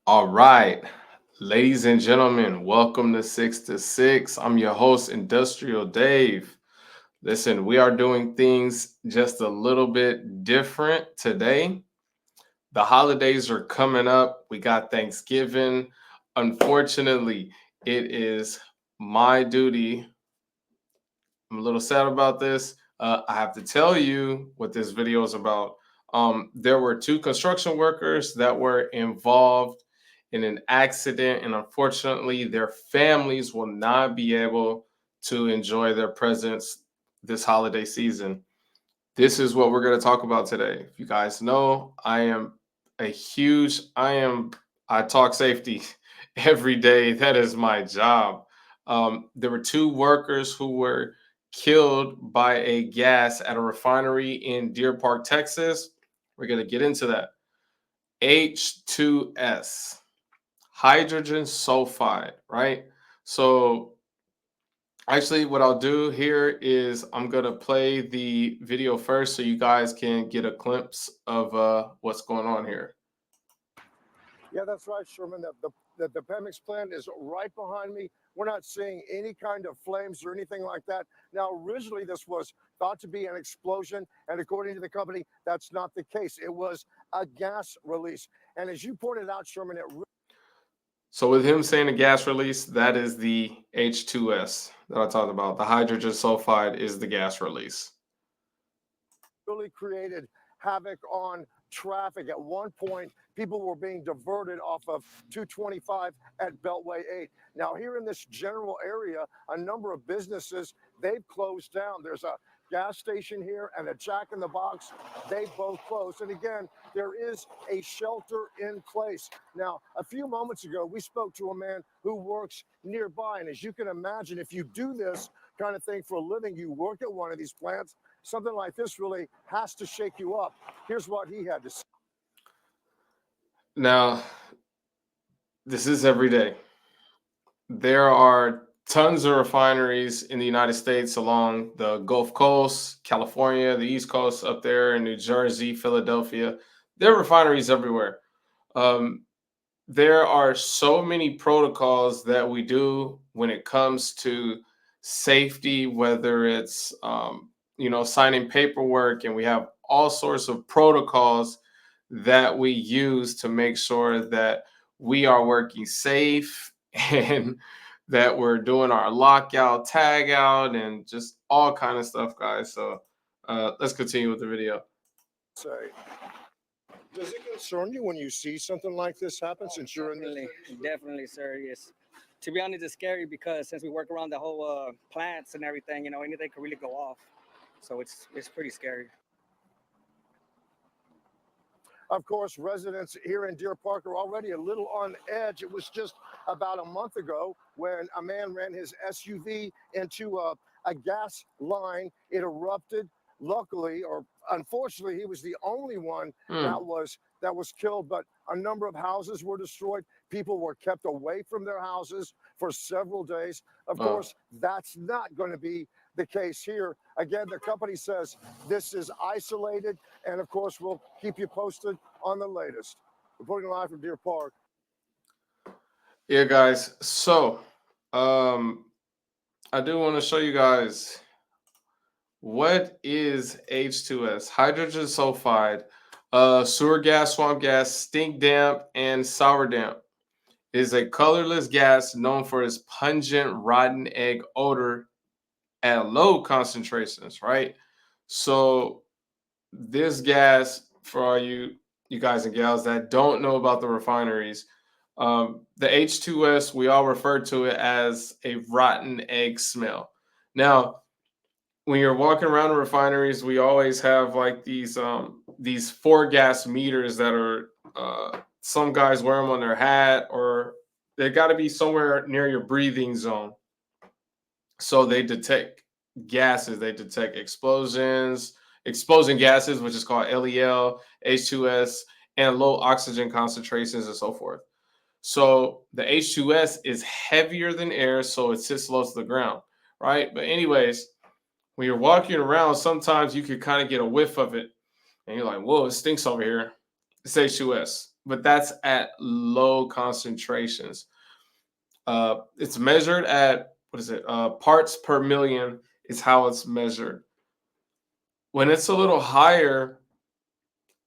All right, ladies and gentlemen, welcome to 6 to 6. I'm your host, Industrial Dave. Listen, we are doing things just a little bit different today. The holidays are coming up. We got Thanksgiving. Unfortunately, it is my duty. I'm a little sad about this. I have to tell you what this video is about. There were two construction workers that were involved in an accident, and unfortunately, their families will not be able to enjoy their presents this holiday season. This is what we're going to talk about today. If you guys know, I talk safety every day. That is my job. There were two workers who were killed by a gas at a refinery in Deer Park, Texas. We're going to get into that. H2S, hydrogen sulfide, right? So actually, what I'll do here is I'm gonna play the video first, so you guys can get a glimpse of what's going on here. Yeah, that's right, Sherman. The Pemex plant is right behind me. We're not seeing any kind of flames or anything like that. Now, originally, this was thought to be an explosion, and according to the company, that's not the case. It was a gas release. And as you pointed out, Sherman, So with him saying the gas release, that is the H2S that I talked about. The hydrogen sulfide is the gas release. really created havoc on traffic. At one point, people were being diverted off of 225 at Beltway 8. Now, here in this general area, a number of businesses, they've closed down. There's a gas station here and a Jack in the Box. They both closed. And again, there is a shelter in place. Now, a few moments ago, we spoke to a man who works nearby. And as you can imagine, if you do this kind of thing for a living, you work at one of these plants, something like this really has to shake you up. Here's what he had to say. Now, this is every day. There are tons of refineries in the United States along the Gulf Coast, California, the East Coast, up there in New Jersey, Philadelphia. There are refineries everywhere. Um, there are so many protocols that we do when it comes to safety, whether it's signing paperwork, and we have all sorts of protocols that we use to make sure that we are working safe and that we're doing our lockout, tag out, and just all kind of stuff, guys. So let's continue with the video. Say, does it concern you when you see something like this happen since you're in this? Definitely, sir. Yes. To be honest, it's scary because since we work around the whole plants and everything, anything could really go off. So it's pretty scary. Of course, residents here in Deer Park are already a little on edge. It was just about a month ago when a man ran his SUV into a gas line. It erupted. Luckily, or unfortunately, he was the only one Hmm. that was killed. But a number of houses were destroyed. People were kept away from their houses for several days. Of Oh. course, that's not going to be the case here. Again, the company says this is isolated, and of course, we'll keep you posted on the latest. Reporting live from Deer Park. Yeah, guys. So um, I do want to show you guys what is H2S, hydrogen sulfide, sewer gas, swamp gas, stink damp, and sour damp. It is a colorless gas known for its pungent rotten egg odor at low concentrations, right? So this gas, for all you guys and gals that don't know about the refineries, the H2S, we all refer to it as a rotten egg smell. Now, when you're walking around the refineries, we always have like these four gas meters that are some guys wear them on their hat, or they got to be somewhere near your breathing zone, so they detect gases, they detect explosions, exploding gases, which is called LEL, H2S, and low oxygen concentrations and so forth. So the H2S is heavier than air, so it sits low to the ground, right? But anyways, when you're walking around, sometimes you could kind of get a whiff of it, and you're like, "Whoa, it stinks over here." It's H2S. but that's at low concentrations. It's measured at, what is it? Parts per million is how it's measured. When it's a little higher,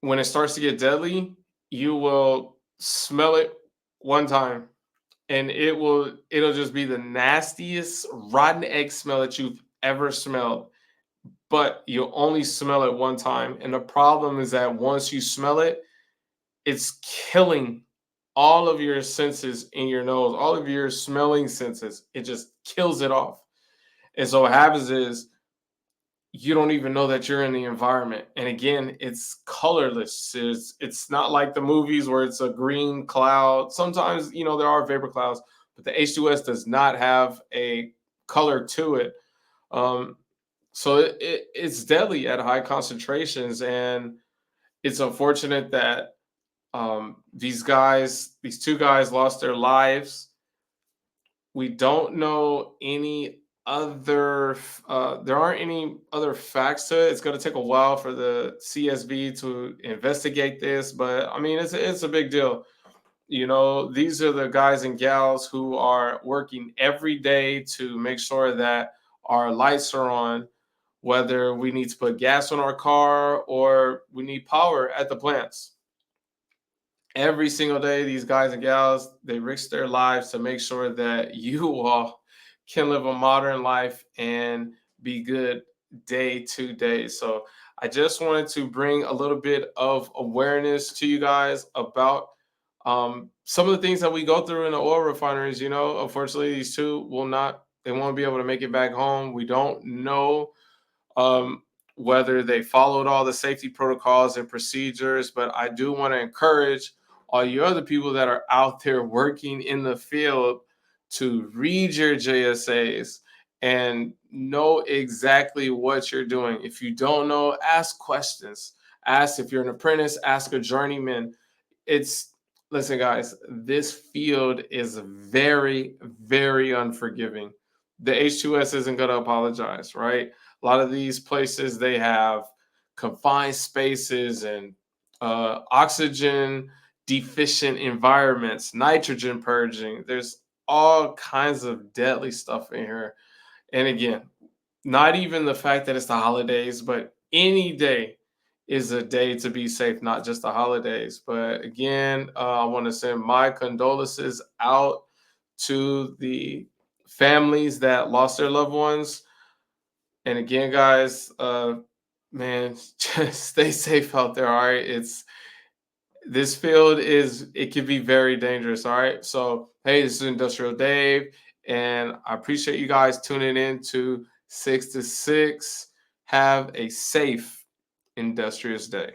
when it starts to get deadly, you will smell it one time, and it'll just be the nastiest rotten egg smell that you've ever smelled. But you'll only smell it one time. And the problem is that once you smell it, it's killing all of your senses in your nose, all of your smelling senses. It just kills it off. And so what happens is you don't even know that you're in the environment. And again, it's colorless. It's not like the movies where it's a green cloud. Sometimes, there are vapor clouds, but the H2S does not have a color to it. Um, so it's deadly at high concentrations, and it's unfortunate that these two guys lost their lives. We don't know any other. There aren't any other facts to it. It's going to take a while for the CSB to investigate this, but I mean, it's a big deal. These are the guys and gals who are working every day to make sure that our lights are on, whether we need to put gas on our car or we need power at the plants. Every single day, these guys and gals, they risk their lives to make sure that you all can live a modern life and be good day to day. So I just wanted to bring a little bit of awareness to you guys about some of the things that we go through in the oil refineries. Unfortunately, these two they won't be able to make it back home. We don't know um, whether they followed all the safety protocols and procedures. But I do want to encourage all you other people that are out there working in the field to read your JSAs and know exactly what you're doing. If you don't know, ask questions. Ask if you're an apprentice, ask a journeyman. It's Listen, guys, this field is very, very unforgiving. The H2S isn't going to apologize, right? A lot of these places, they have confined spaces and oxygen deficient environments, nitrogen purging. There's all kinds of deadly stuff in here. And again, not even the fact that it's the holidays, but any day is a day to be safe, not just the holidays. But again, I want to send my condolences out to the families that lost their loved ones. And again, guys, man, just stay safe out there. All right. This field it can be very dangerous. All right. So, hey, this is Industrial Dave, and I appreciate you guys tuning in to 6 to 6. Have a safe, industrious day.